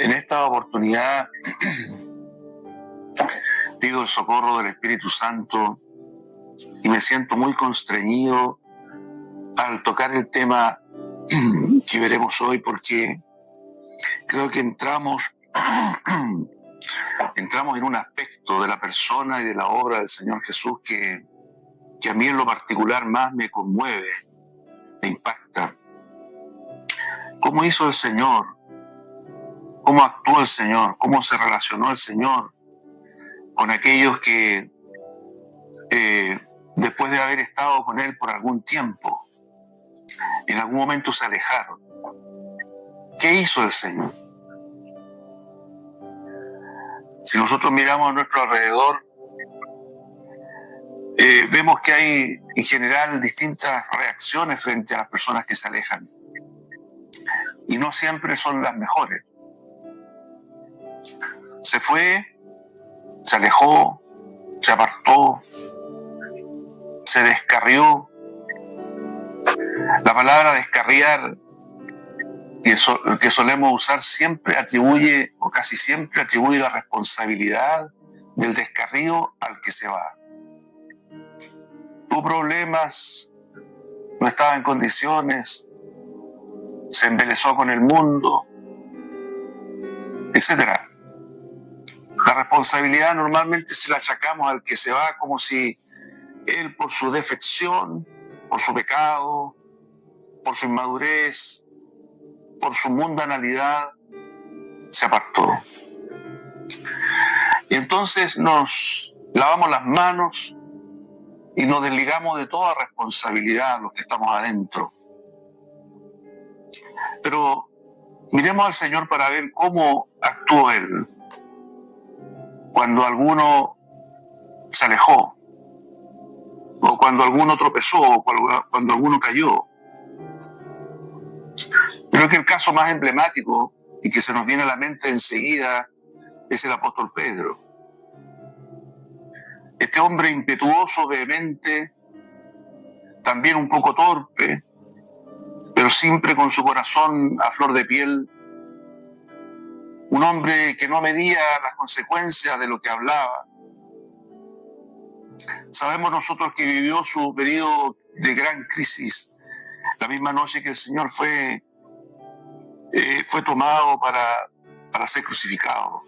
En esta oportunidad pido el socorro del Espíritu Santo y me siento muy constreñido al tocar el tema que veremos hoy, porque creo que entramos en un aspecto de la persona y de la obra del Señor Jesús que a mí en lo particular más me conmueve, me impacta. ¿Cómo hizo el Señor? ¿Cómo actuó el Señor? ¿Cómo se relacionó el Señor con aquellos que después de haber estado con Él por algún tiempo, en algún momento se alejaron? ¿Qué hizo el Señor? Si nosotros miramos a nuestro alrededor, vemos que hay en general distintas reacciones frente a las personas que se alejan, y no siempre son las mejores. Se fue, se alejó, se apartó, se descarrió. La palabra descarriar que solemos usar siempre atribuye, o casi siempre atribuye, la responsabilidad del descarrío al que se va. Tuvo problemas, no estaba en condiciones, se embelesó con el mundo, etc. La responsabilidad normalmente se la achacamos al que se va, como si él, por su defección, por su pecado, por su inmadurez, por su mundanalidad, se apartó. Y entonces nos lavamos las manos y nos desligamos de toda responsabilidad los que estamos adentro. Pero miremos al Señor para ver cómo actuó Él cuando alguno se alejó, o cuando alguno tropezó, o cuando alguno cayó. Creo que el caso más emblemático y que se nos viene a la mente enseguida es el apóstol Pedro. Este hombre impetuoso, vehemente, también un poco torpe, pero siempre con su corazón a flor de piel. Un hombre que no medía las consecuencias de lo que hablaba. Sabemos nosotros que vivió su periodo de gran crisis la misma noche que el Señor fue tomado para ser crucificado.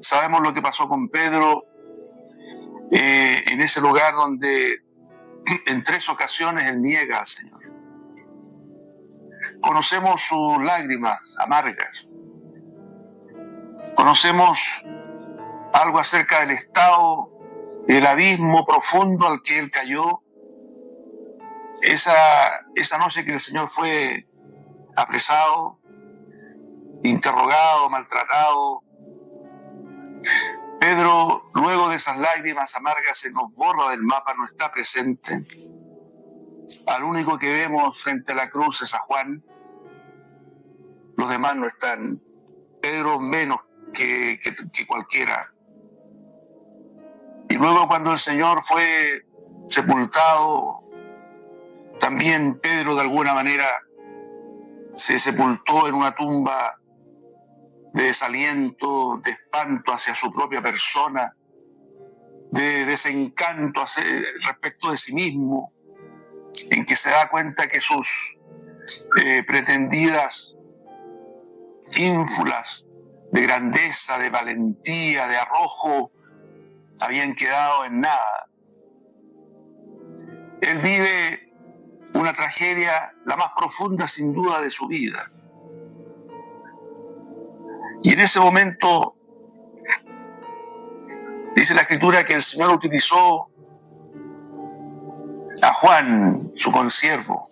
Sabemos lo que pasó con Pedro en ese lugar donde en 3 ocasiones él niega al Señor. Conocemos sus lágrimas amargas. Conocemos algo acerca del estado, del abismo profundo al que él cayó esa noche que el Señor fue apresado, interrogado, maltratado. Pedro, luego de esas lágrimas amargas, se nos borra del mapa, no está presente. Al único que vemos frente a la cruz es a Juan. Los demás no están. Pedro menos que cualquiera. Y luego, cuando el Señor fue sepultado, también Pedro de alguna manera se sepultó en una tumba de desaliento, de espanto hacia su propia persona, de desencanto respecto de sí mismo, en que se da cuenta que sus pretendidas ínfulas de grandeza, de valentía, de arrojo, habían quedado en nada. Él vive una tragedia, la más profunda sin duda de su vida. Y en ese momento dice la Escritura que el Señor utilizó a Juan, su consiervo,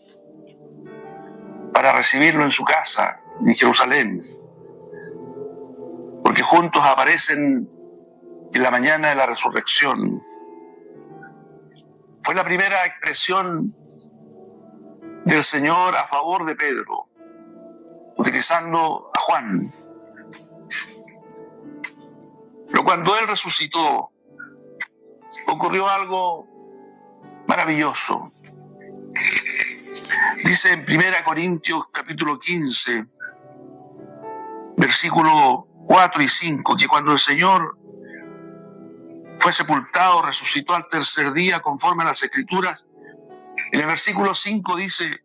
para recibirlo en su casa en Jerusalén, porque juntos aparecen en la mañana de la resurrección. Fue la primera expresión del Señor a favor de Pedro, utilizando a Juan. Pero cuando Él resucitó, ocurrió algo maravilloso. Dice en 1 Corintios capítulo 15, versículos 4 y 5, que cuando el Señor fue sepultado, resucitó al tercer día conforme a las Escrituras, en el versículo 5 dice,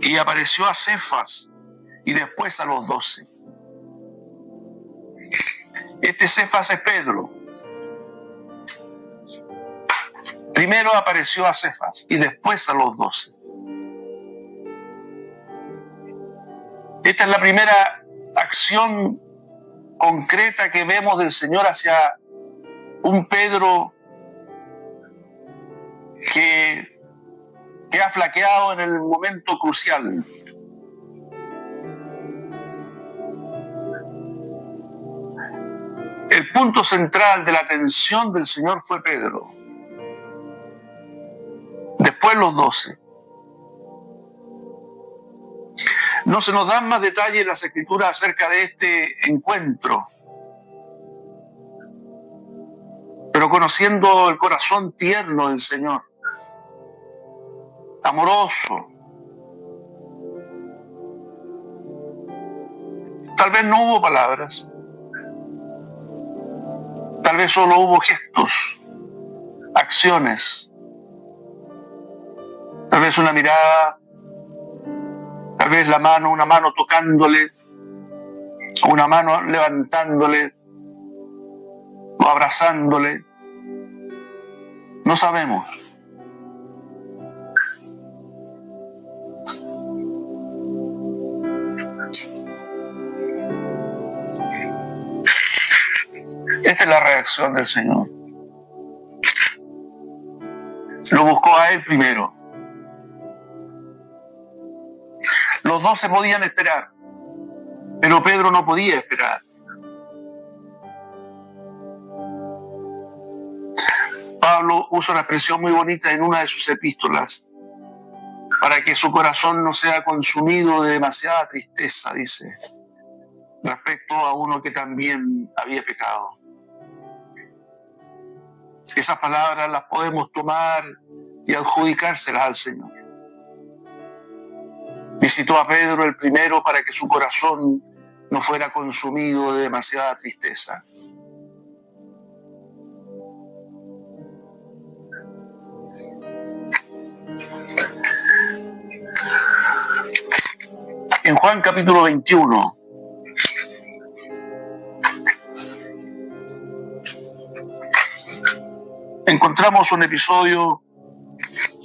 y apareció a Cefas y después a los 12. Este Cefas es Pedro. Primero apareció a Cefas y después a los 12. Esta es la primera acción concreta que vemos del Señor hacia un Pedro que ha flaqueado en el momento crucial. El punto central de la atención del Señor fue Pedro. Después los 12. No se nos dan más detalles en las Escrituras acerca de este encuentro. Pero conociendo el corazón tierno del Señor, amoroso, tal vez no hubo palabras, tal vez solo hubo gestos, acciones, tal vez una mirada, tal vez una mano tocándole, una mano levantándole o abrazándole. No sabemos. Esta es la reacción del Señor. Lo buscó a él primero. Los 12 podían esperar, pero Pedro no podía esperar. Pablo usa una expresión muy bonita en una de sus epístolas, para que su corazón no sea consumido de demasiada tristeza, dice, respecto a uno que también había pecado. Esas palabras las podemos tomar y adjudicárselas al Señor. Visitó a Pedro el primero para que su corazón no fuera consumido de demasiada tristeza. En Juan capítulo 21, encontramos un episodio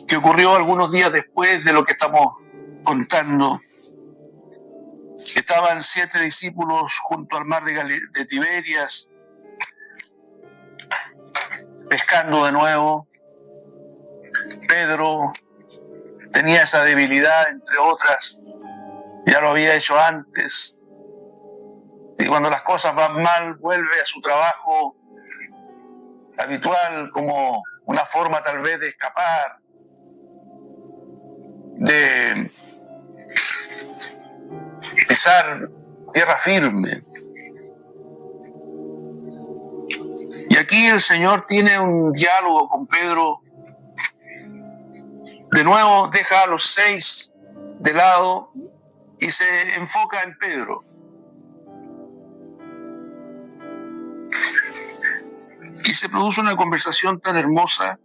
que ocurrió algunos días después de lo que estamos contando. Estaban 7 discípulos junto al mar de Tiberias, pescando de nuevo. Pedro tenía esa debilidad, entre otras, ya lo había hecho antes. Y cuando las cosas van mal, vuelve a su trabajo habitual como una forma tal vez de escapar, de pisar tierra firme. Y aquí el Señor tiene un diálogo con Pedro. De nuevo deja a los 6 de lado y se enfoca en Pedro. Y se produce una conversación tan hermosa.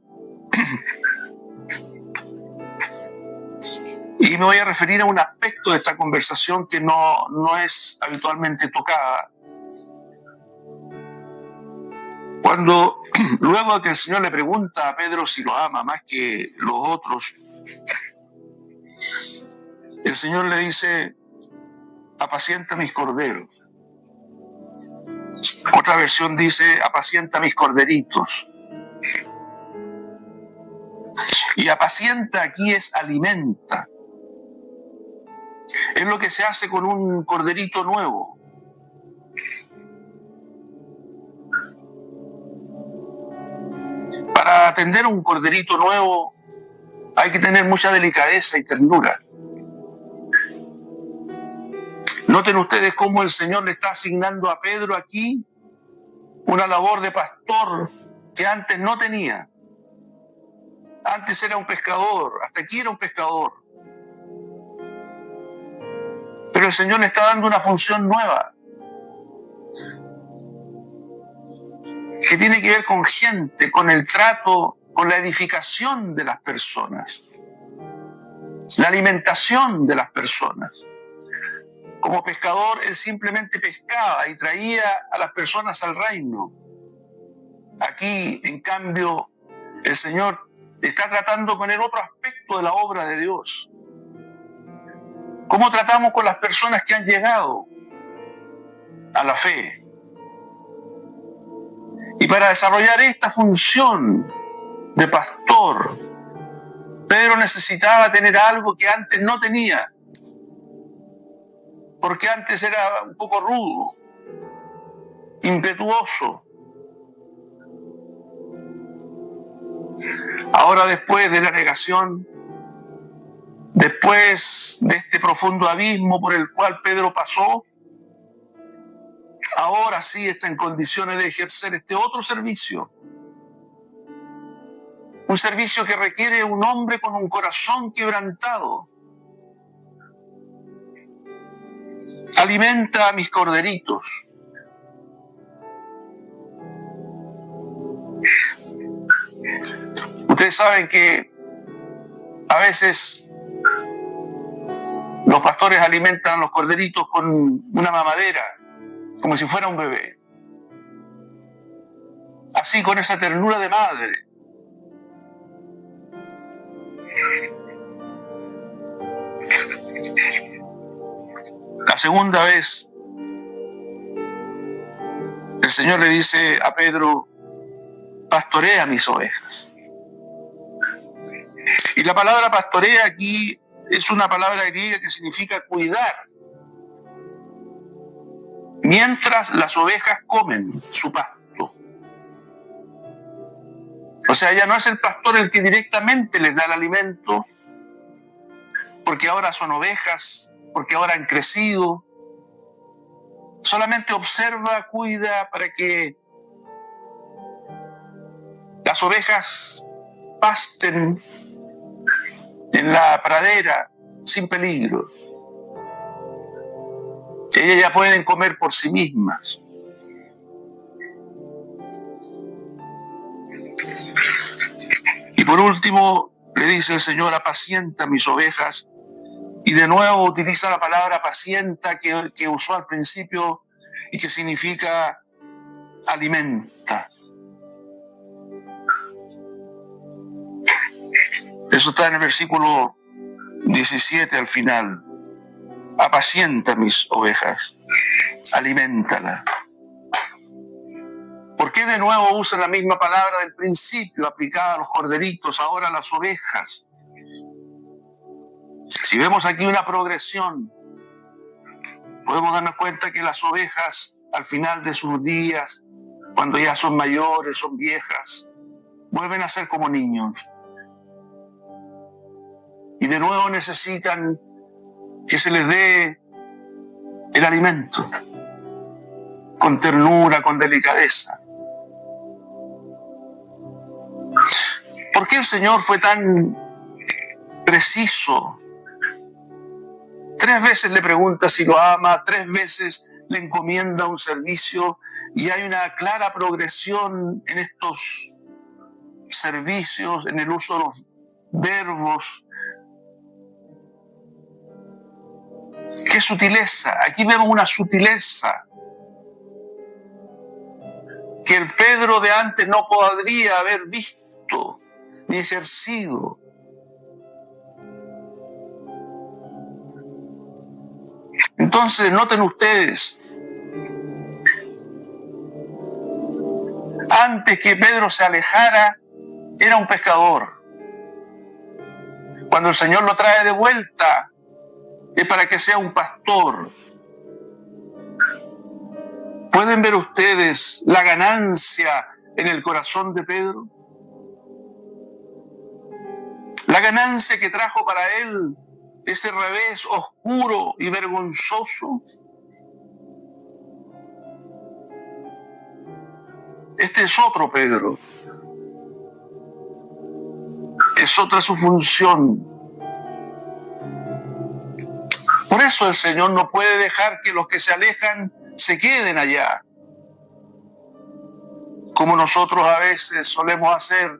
Y me voy a referir a un aspecto de esta conversación que no es habitualmente tocada. Cuando, luego de que el Señor le pregunta a Pedro si lo ama más que los otros, el Señor le dice, apacienta mis corderos. Otra versión dice, apacienta mis corderitos. Y apacienta aquí es alimenta. Es lo que se hace con un corderito nuevo. Para atender a un corderito nuevo hay que tener mucha delicadeza y ternura. Noten ustedes cómo el Señor le está asignando a Pedro aquí una labor de pastor que antes no tenía. Antes era un pescador, hasta aquí era un pescador. Pero el Señor le está dando una función nueva, que tiene que ver con gente, con el trato, con la edificación de las personas, la alimentación de las personas. Como pescador, él simplemente pescaba y traía a las personas al reino. Aquí, en cambio, el Señor está tratando con el otro aspecto de la obra de Dios. ¿Cómo tratamos con las personas que han llegado a la fe? Y para desarrollar esta función de pastor, Pedro necesitaba tener algo que antes no tenía, porque antes era un poco rudo, impetuoso. Ahora, después de la negación, después de este profundo abismo por el cual Pedro pasó, ahora sí está en condiciones de ejercer este otro servicio. Un servicio que requiere un hombre con un corazón quebrantado. Alimenta a mis corderitos. Ustedes saben que a veces los pastores alimentan a los corderitos con una mamadera, como si fuera un bebé. Así, con esa ternura de madre. La segunda vez, el Señor le dice a Pedro: pastorea mis ovejas. Y la palabra pastorea aquí es una palabra griega que significa cuidar. Mientras las ovejas comen su pasto. O sea, ya no es el pastor el que directamente les da el alimento, porque ahora son ovejas, porque ahora han crecido. Solamente observa, cuida para que las ovejas pasten en la pradera sin peligro. Ellas ya pueden comer por sí mismas. Y por último, le dice el Señor: apacienta mis ovejas. Y de nuevo utiliza la palabra apacienta que usó al principio y que significa alimenta. Eso está en el versículo 17 al final. Apacienta mis ovejas, aliméntala. ¿Por qué de nuevo usa la misma palabra del principio aplicada a los corderitos, ahora a las ovejas? Si vemos aquí una progresión, podemos darnos cuenta que las ovejas, al final de sus días, cuando ya son mayores, son viejas, vuelven a ser como niños. Y de nuevo necesitan que se les dé el alimento, con ternura, con delicadeza. ¿Por qué el Señor fue tan preciso? 3 veces le pregunta si lo ama, 3 veces le encomienda un servicio, y hay una clara progresión en estos servicios, en el uso de los verbos. ¡Qué sutileza! Aquí vemos una sutileza que el Pedro de antes no podría haber visto ni ejercido. Entonces, noten ustedes, antes que Pedro se alejara, era un pescador. Cuando el Señor lo trae de vuelta, es para que sea un pastor. ¿Pueden ver ustedes la ganancia en el corazón de Pedro? La ganancia que trajo para él ese revés oscuro y vergonzoso. Este es otro Pedro. Es otra su función. Por eso el Señor no puede dejar que los que se alejan se queden allá, como nosotros a veces solemos hacer.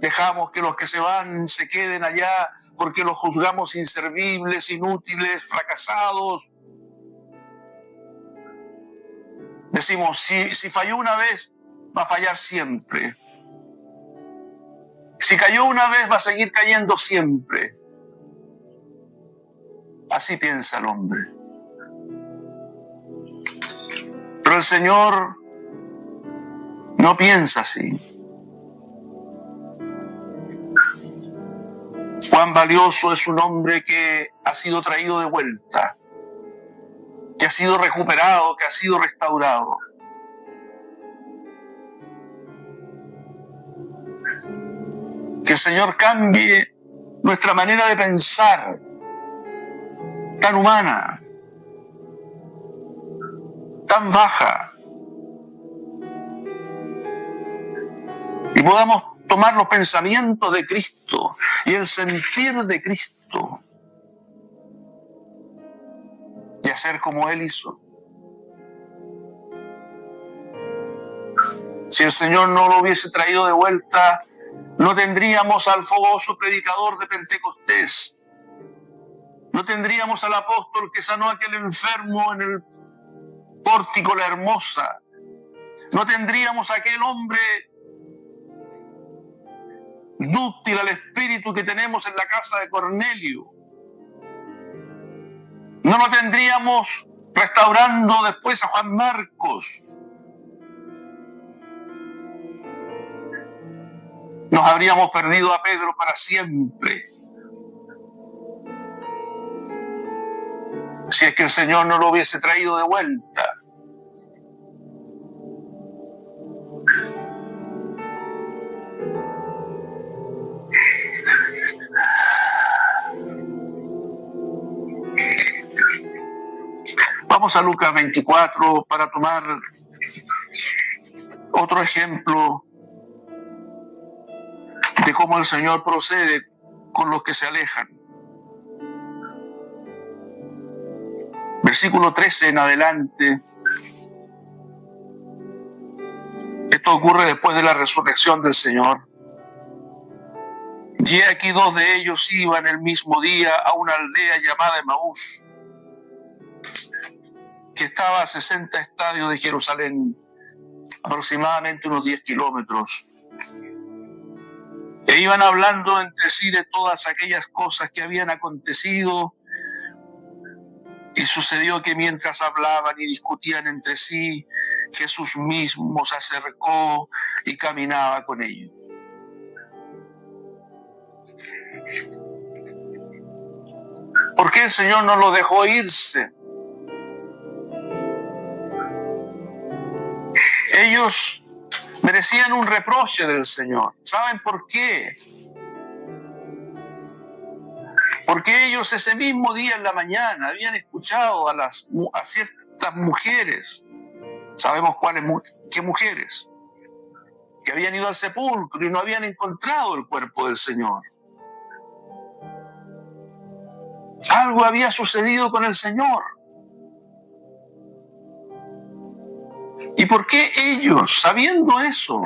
Dejamos que los que se van se queden allá porque los juzgamos inservibles, inútiles, fracasados. Decimos, si falló una vez, va a fallar siempre. Si cayó una vez, va a seguir cayendo siempre. Así piensa el hombre. Pero el Señor no piensa así. Cuán valioso es un hombre que ha sido traído de vuelta, que ha sido recuperado, que ha sido restaurado. Que el Señor cambie nuestra manera de pensar, tan humana, tan baja, y podamos tomar los pensamientos de Cristo y el sentir de Cristo y hacer como Él hizo. Si el Señor no lo hubiese traído de vuelta, no tendríamos al fogoso predicador de Pentecostés, no tendríamos al apóstol que sanó a aquel enfermo en el pórtico La Hermosa, no tendríamos a aquel hombre dúctil al Espíritu que tenemos en la casa de Cornelio. No lo tendríamos restaurando después a Juan Marcos. Nos habríamos perdido a Pedro para siempre. Si es que el Señor no lo hubiese traído de vuelta. Vamos a Lucas 24 para tomar otro ejemplo de cómo el Señor procede con los que se alejan. Versículo 13 en adelante. Esto ocurre después de la resurrección del Señor. Y aquí 2 de ellos iban el mismo día a una aldea llamada Emaús, que estaba a 60 estadios de Jerusalén, aproximadamente unos 10 kilómetros. E iban hablando entre sí de todas aquellas cosas que habían acontecido. Y sucedió que mientras hablaban y discutían entre sí, Jesús mismo se acercó y caminaba con ellos. ¿Por qué el Señor no lo dejó irse? Ellos merecían un reproche del Señor. ¿Saben por qué? Porque ellos ese mismo día en la mañana habían escuchado a ciertas mujeres, sabemos qué mujeres, que habían ido al sepulcro y no habían encontrado el cuerpo del Señor. Algo había sucedido con el Señor. ¿Y por qué ellos, sabiendo eso,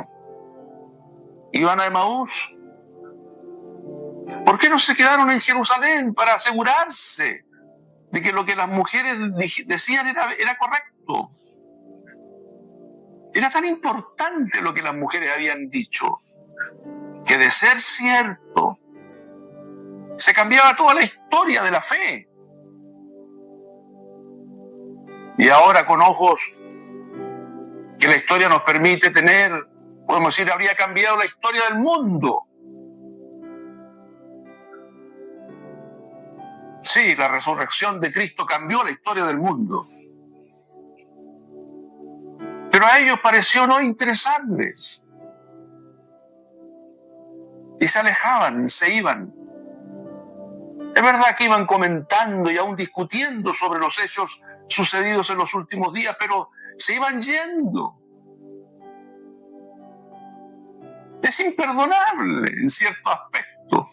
iban a Emaús? ¿Por qué no se quedaron en Jerusalén para asegurarse de que lo que las mujeres decían era correcto? Era tan importante lo que las mujeres habían dicho, que de ser cierto, se cambiaba toda la historia de la fe. Y ahora, con ojos que la historia nos permite tener, podemos decir, habría cambiado la historia del mundo. Sí, la resurrección de Cristo cambió la historia del mundo. Pero a ellos pareció no interesarles. Y se alejaban, se iban. Es verdad que iban comentando y aún discutiendo sobre los hechos sucedidos en los últimos días, pero se iban yendo. Es imperdonable en cierto aspecto.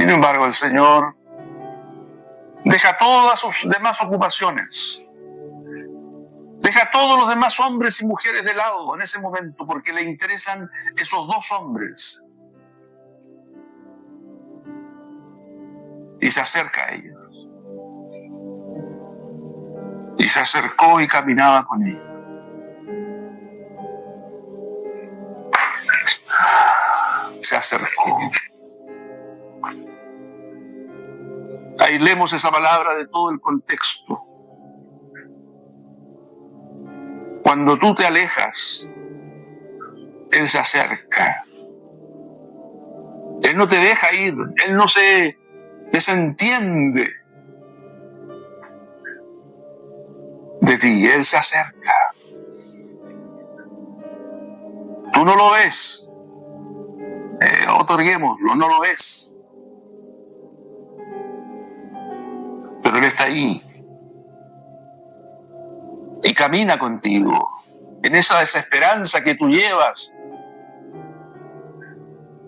Sin embargo, el Señor deja todas sus demás ocupaciones, deja a todos los demás hombres y mujeres de lado en ese momento, porque le interesan esos dos hombres. Y se acerca a ellos. Y se acercó y caminaba con ellos. Se acercó. Aislemos esa palabra de todo el contexto. Cuando tú te alejas, Él se acerca. Él no te deja ir. Él no se desentiende de ti. Él se acerca. Tú no lo ves. Otorguémoslo, no lo ves. Pero Él está ahí. Y camina contigo. En esa desesperanza que tú llevas.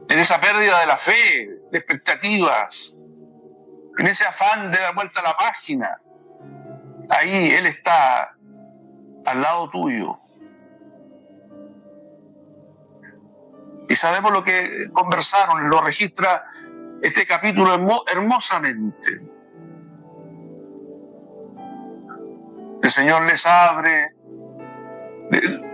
En esa pérdida de la fe, de expectativas. En ese afán de dar vuelta a la página. Ahí Él está al lado tuyo. Y sabemos lo que conversaron, lo registra este capítulo hermosamente. El Señor les abre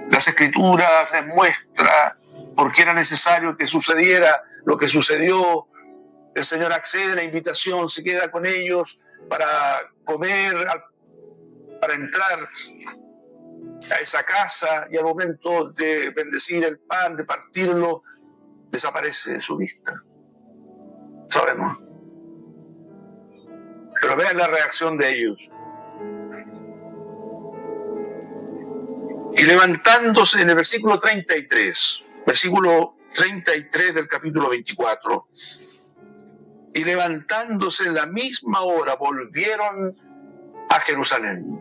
las Escrituras, les muestra por qué era necesario que sucediera lo que sucedió. El Señor accede a la invitación, se queda con ellos para comer, para entrar a esa casa, y al momento de bendecir el pan, de partirlo, desaparece de su vista. Sabemos. Pero vean la reacción de ellos. Y levantándose, en el versículo 33 del capítulo 24, y levantándose en la misma hora volvieron a Jerusalén.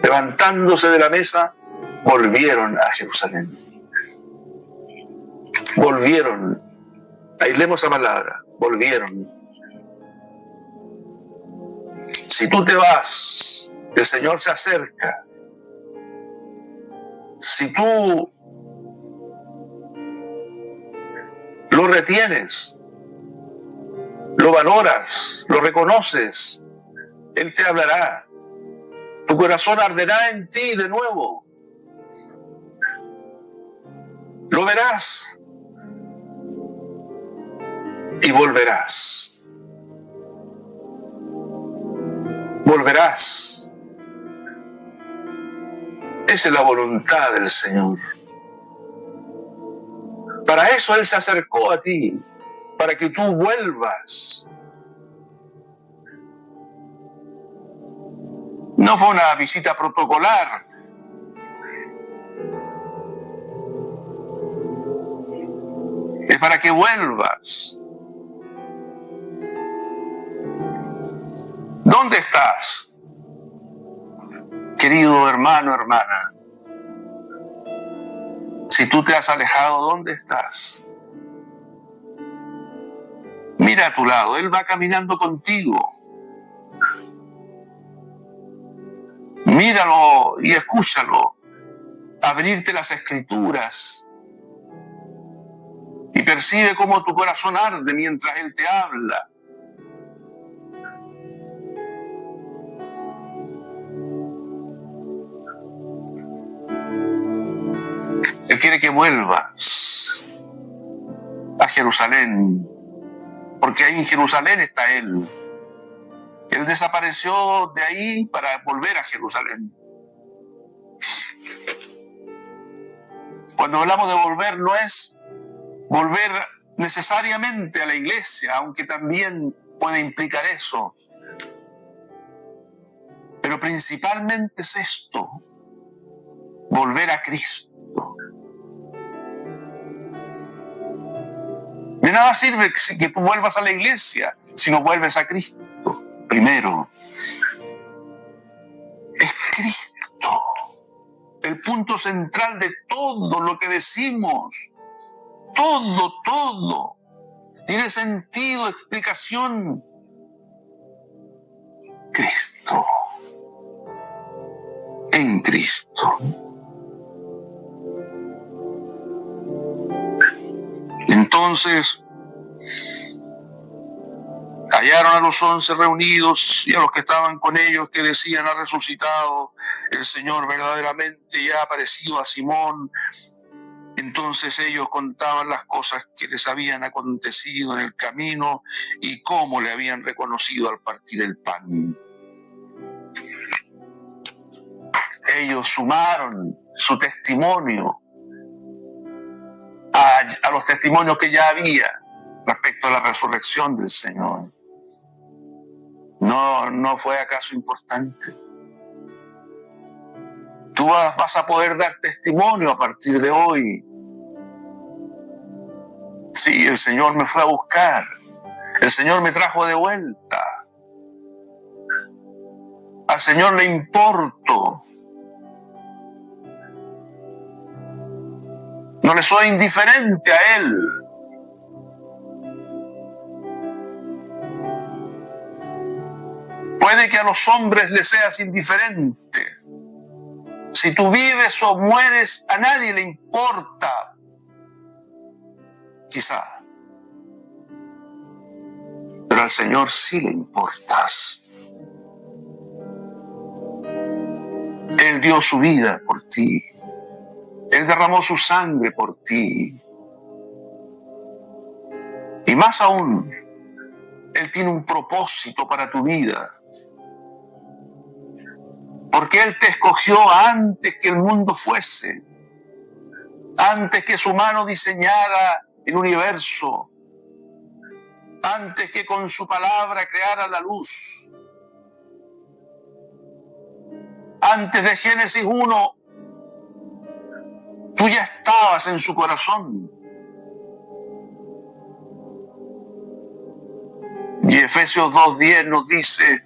Levantándose de la mesa, volvieron a Jerusalén. Volvieron. Aislemos esa palabra. Volvieron. Si tú te vas, el Señor se acerca. Si tú lo retienes, lo valoras, lo reconoces, Él te hablará. Tu corazón arderá en ti de nuevo. Lo verás. Y volverás. Volverás. Esa es la voluntad del Señor. Para eso Él se acercó a ti, para que tú vuelvas. No fue una visita protocolar. Es para que vuelvas. ¿Dónde estás, querido hermano, hermana? Si tú te has alejado, ¿dónde estás? Mira a tu lado, Él va caminando contigo. Míralo y escúchalo. Abrirte las Escrituras. Y percibe cómo tu corazón arde mientras Él te habla. Él quiere que vuelvas a Jerusalén, porque ahí en Jerusalén está Él. Él desapareció de ahí para volver a Jerusalén. Cuando hablamos de volver, no es volver necesariamente a la iglesia, aunque también puede implicar eso. Pero principalmente es esto, volver a Cristo. De nada sirve que tú vuelvas a la iglesia si no vuelves a Cristo. Primero, es Cristo. El punto central de todo lo que decimos. Todo tiene sentido, explicación. Cristo. En Cristo. Entonces, hallaron a los 11 reunidos y a los que estaban con ellos, que decían: ha resucitado el Señor verdaderamente y ha aparecido a Simón. Entonces ellos contaban las cosas que les habían acontecido en el camino y cómo le habían reconocido al partir el pan. Ellos sumaron su testimonio a los testimonios que ya había respecto a la resurrección del Señor. ¿No fue acaso importante? Tú vas a poder dar testimonio a partir de hoy. Sí, el Señor me fue a buscar. El Señor me trajo de vuelta. Al Señor le importo. No le soy indiferente a Él. Puede que a los hombres les seas indiferente. Si tú vives o mueres, a nadie le importa. Quizá. Pero al Señor sí le importas. Él dio su vida por ti. Él derramó su sangre por ti. Y más aún, Él tiene un propósito para tu vida. Porque Él te escogió antes que el mundo fuese. Antes que su mano diseñara el universo. Antes que con su palabra creara la luz. Antes de Génesis 1, tú ya estabas en su corazón. Y Efesios 2:10 nos dice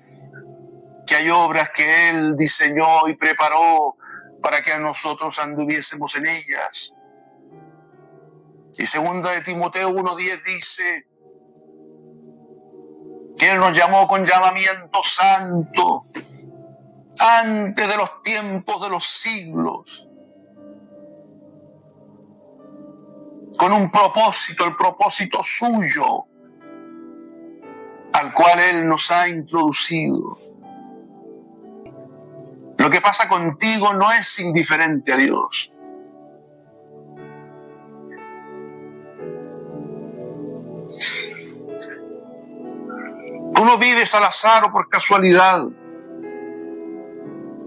que hay obras que Él diseñó y preparó para que nosotros anduviésemos en ellas. Y 2 de Timoteo 1:10 dice que Él nos llamó con llamamiento santo antes de los tiempos de los siglos, con un propósito, el propósito suyo, al cual Él nos ha introducido. Lo que pasa contigo no es indiferente a Dios. Tú no vives al azar o por casualidad.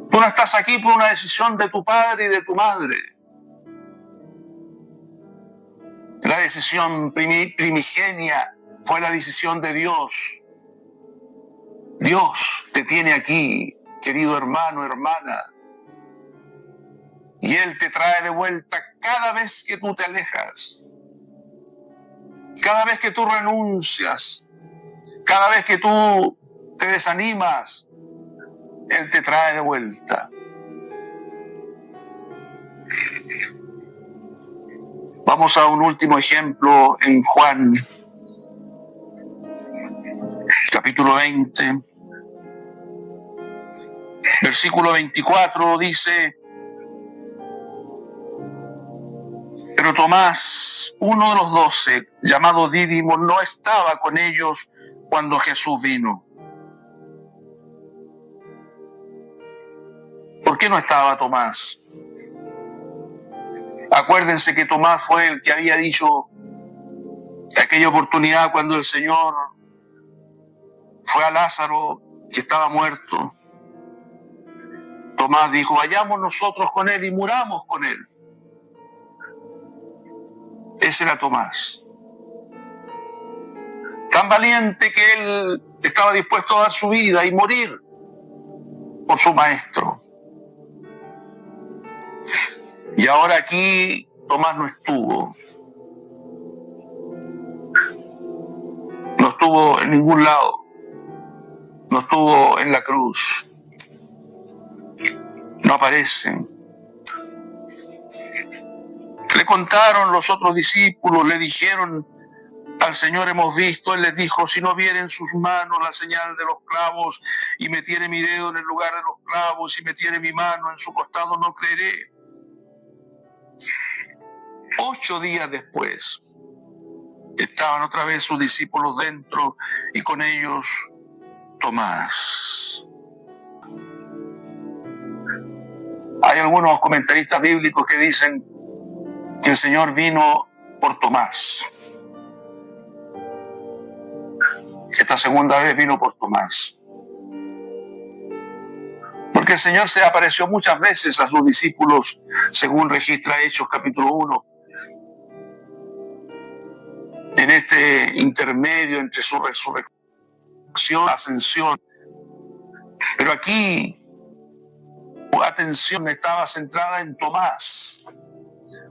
Tú no estás aquí por una decisión de tu padre y de tu madre. La decisión primigenia fue la decisión de Dios. Dios te tiene aquí, querido hermano, hermana. Y Él te trae de vuelta cada vez que tú te alejas. Cada vez que tú renuncias. Cada vez que tú te desanimas. Él te trae de vuelta. Vamos a un último ejemplo en Juan, capítulo 20, versículo 24, dice: pero Tomás, uno de los 12, llamado Dídimo, no estaba con ellos cuando Jesús vino. ¿Por qué no estaba Tomás? Acuérdense que Tomás fue el que había dicho aquella oportunidad cuando el Señor fue a Lázaro, que estaba muerto. Tomás dijo: vayamos nosotros con él y muramos con él. Ese era Tomás. Tan valiente que él estaba dispuesto a dar su vida y morir por su maestro. Y ahora aquí Tomás no estuvo. No estuvo en ningún lado. No estuvo en la cruz. No aparece. Le contaron los otros discípulos, le dijeron al Señor: hemos visto. Él les dijo: si no viera en sus manos la señal de los clavos, y metiere mi dedo en el lugar de los clavos, y metiere mi mano en su costado, no creeré. 8 días después, estaban otra vez sus discípulos dentro, y con ellos Tomás. Hay algunos comentaristas bíblicos que dicen que el Señor vino por Tomás. Esta segunda vez vino por Tomás. Porque el Señor se apareció muchas veces a sus discípulos, según registra Hechos capítulo 1. En este intermedio entre su resurrección y ascensión. Pero aquí su atención estaba centrada en Tomás.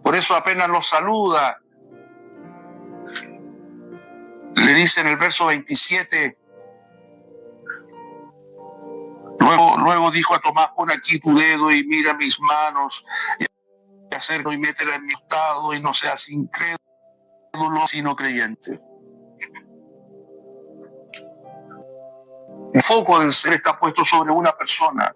Por eso apenas los saluda, le dice en el verso 27, luego dijo a Tomás: pon aquí tu dedo y mira mis manos, y acércalo y métela en mi costado, y no seas incrédulo, sino creyente. El foco del ser está puesto sobre una persona.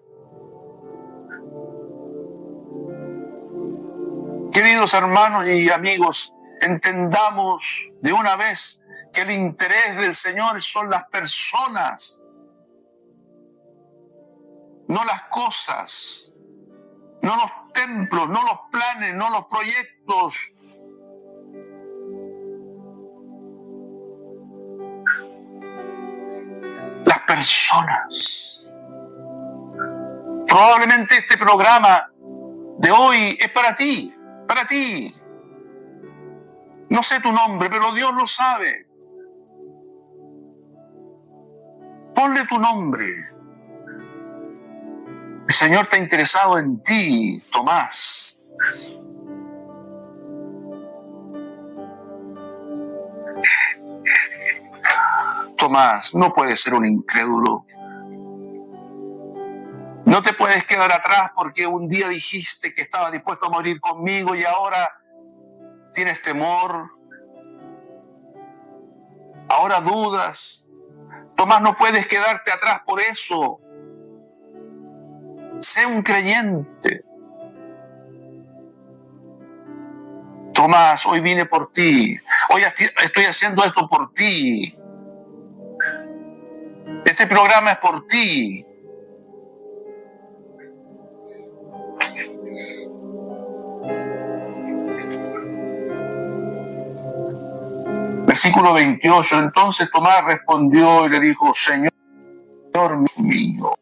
Queridos hermanos y amigos, entendamos de una vez que el interés del Señor son las personas, no las cosas, no los templos, no los planes, no los proyectos. Las personas. Probablemente este programa de hoy es para ti, para ti. No sé tu nombre, pero Dios lo sabe. Ponle tu nombre. El Señor está interesado en ti, Tomás. Tomás, no puedes ser un incrédulo. No te puedes quedar atrás porque un día dijiste que estabas dispuesto a morir conmigo y ahora tienes temor. Ahora dudas. Tomás, no puedes quedarte atrás por eso. Sé un creyente. Tomás, hoy vine por ti. Hoy estoy haciendo esto por ti. Este programa es por ti. Versículo 28. Entonces Tomás respondió y le dijo: Señor mío.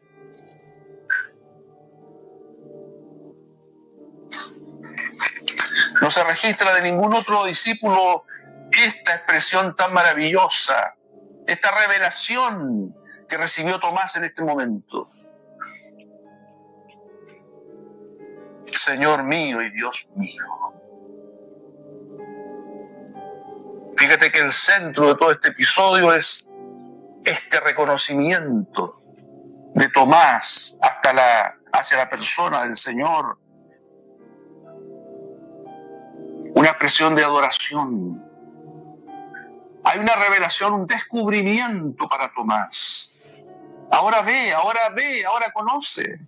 No se registra de ningún otro discípulo esta expresión tan maravillosa, esta revelación que recibió Tomás en este momento. Señor mío y Dios mío. Fíjate que el centro de todo este episodio es este reconocimiento de Tomás hacia la persona del Señor. Una expresión de adoración. Hay una revelación, un descubrimiento para Tomás. Ahora ve, ahora conoce.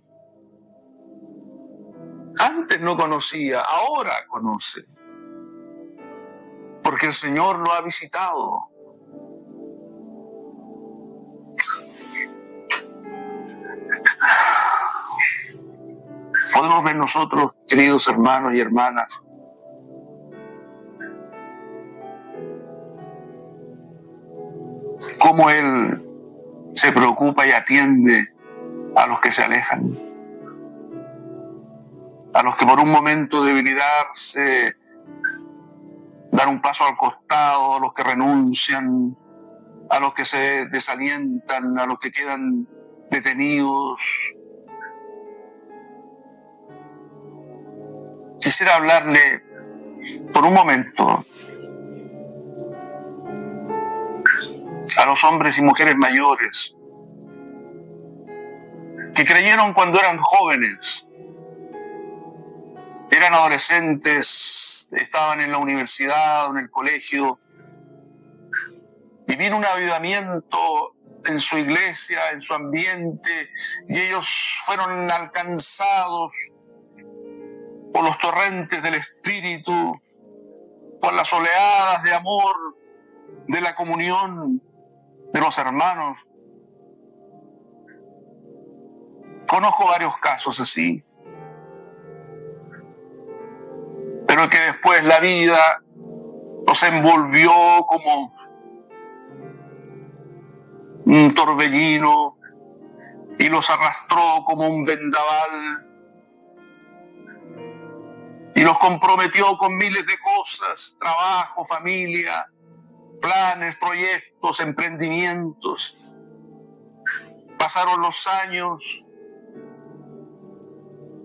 Antes no conocía, ahora conoce. Porque el Señor lo ha visitado. Podemos ver nosotros, queridos hermanos y hermanas, cómo Él se preocupa y atiende a los que se alejan, a los que por un momento de debilidad se dan un paso al costado, a los que renuncian, a los que se desalientan, a los que quedan detenidos. Quisiera hablarle por un momento a los hombres y mujeres mayores que creyeron cuando eran jóvenes eran adolescentes, estaban en la universidad o en el colegio, y vino un avivamiento en su iglesia, en su ambiente, y ellos fueron alcanzados por los torrentes del Espíritu, por las oleadas de amor, de la comunión de los hermanos. Conozco varios casos así, pero que después la vida los envolvió como un torbellino y los arrastró como un vendaval y los comprometió con miles de cosas: trabajo, familia, planes, proyectos, emprendimientos. Pasaron los años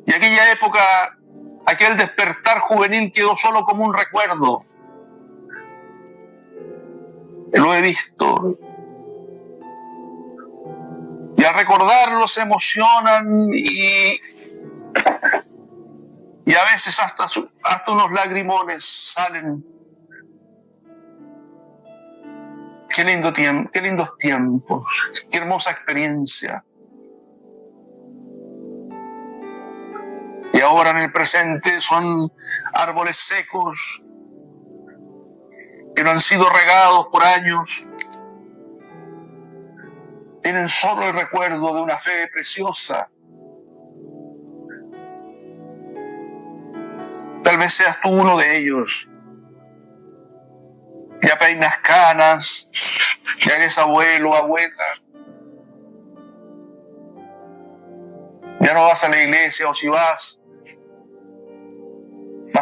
y aquella época, aquel despertar juvenil quedó solo como un recuerdo. Lo he visto. Y al recordarlo se emocionan y a veces hasta unos lagrimones salen. Qué lindos tiempos, qué hermosa experiencia. Y ahora en el presente son árboles secos que no han sido regados por años. Tienen solo el recuerdo de una fe preciosa. Tal vez seas tú uno de ellos. Ya peinas canas, ya eres abuelo o abuela. Ya no vas a la iglesia, o si vas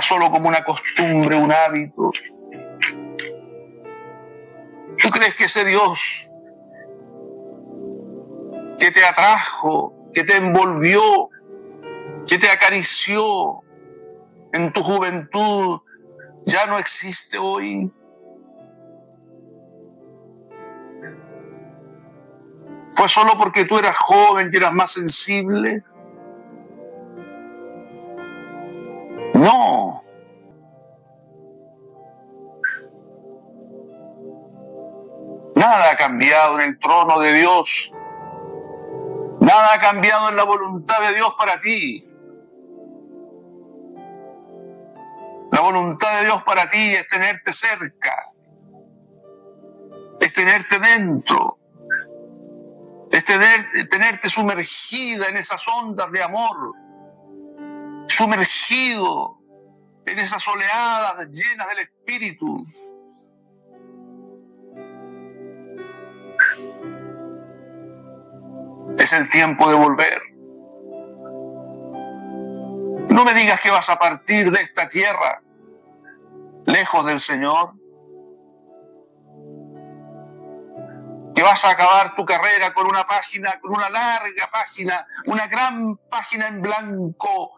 solo como una costumbre, un hábito. ¿Tú crees que ese Dios que te atrajo, que te envolvió, que te acarició en tu juventud, ya no existe hoy? ¿Fue solo porque tú eras joven y eras más sensible? No. Nada ha cambiado en el trono de Dios. Nada ha cambiado en la voluntad de Dios para ti. La voluntad de Dios para ti es tenerte cerca, es tenerte dentro, es tenerte sumergida en esas ondas de amor, sumergido en esas oleadas llenas del Espíritu. Es el tiempo de volver. No me digas que vas a partir de esta tierra lejos del Señor, que vas a acabar tu carrera con una página, con una larga página, una gran página en blanco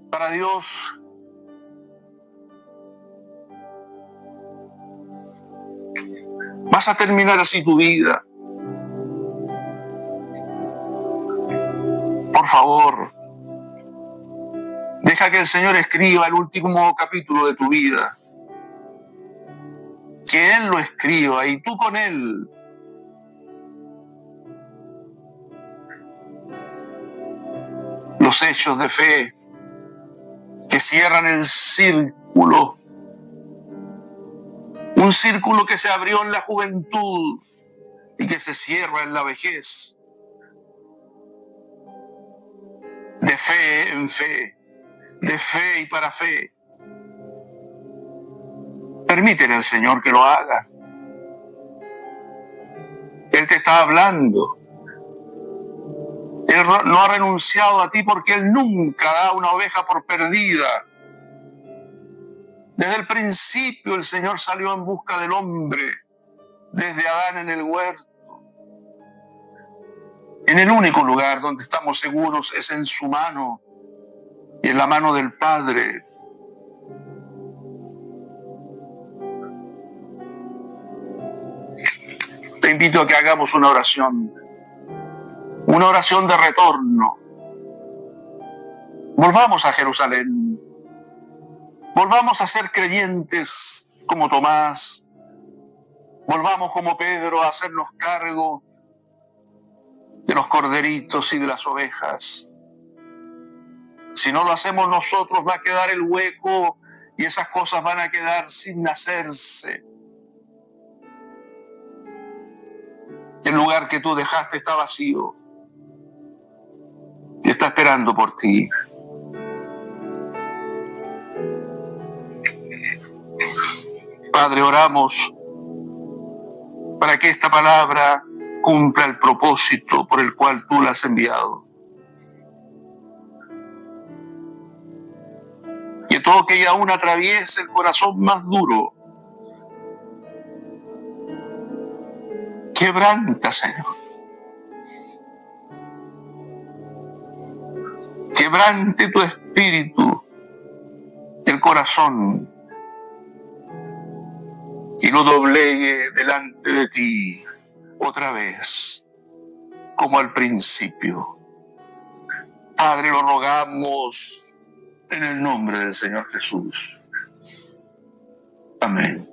para Dios. Vas a terminar así tu vida. Por favor, deja que el Señor escriba el último capítulo de tu vida. Que Él lo escriba y tú con Él. Los hechos de fe que cierran el círculo. Un círculo que se abrió en la juventud y que se cierra en la vejez. De fe en fe, de fe y para fe. Permítele al Señor que lo haga. Él te está hablando. Él no ha renunciado a ti porque Él nunca da una oveja por perdida. Desde el principio el Señor salió en busca del hombre, desde Adán en el huerto. En el único lugar donde estamos seguros es en su mano y en la mano del Padre. Te invito a que hagamos una oración de retorno. Volvamos a Jerusalén. Volvamos a ser creyentes como Tomás. Volvamos como Pedro a hacernos cargo de los corderitos y de las ovejas. Si no lo hacemos nosotros, va a quedar el hueco y esas cosas van a quedar sin hacerse. El lugar que tú dejaste está vacío y está esperando por ti. Padre, oramos para que esta palabra cumpla el propósito por el cual tú la has enviado. Que toque y aún atraviese el corazón más duro. Quebranta, Señor. Quebrante tu espíritu, el corazón, y lo doblegue delante de ti otra vez, como al principio. Padre, lo rogamos en el nombre del Señor Jesús. Amén.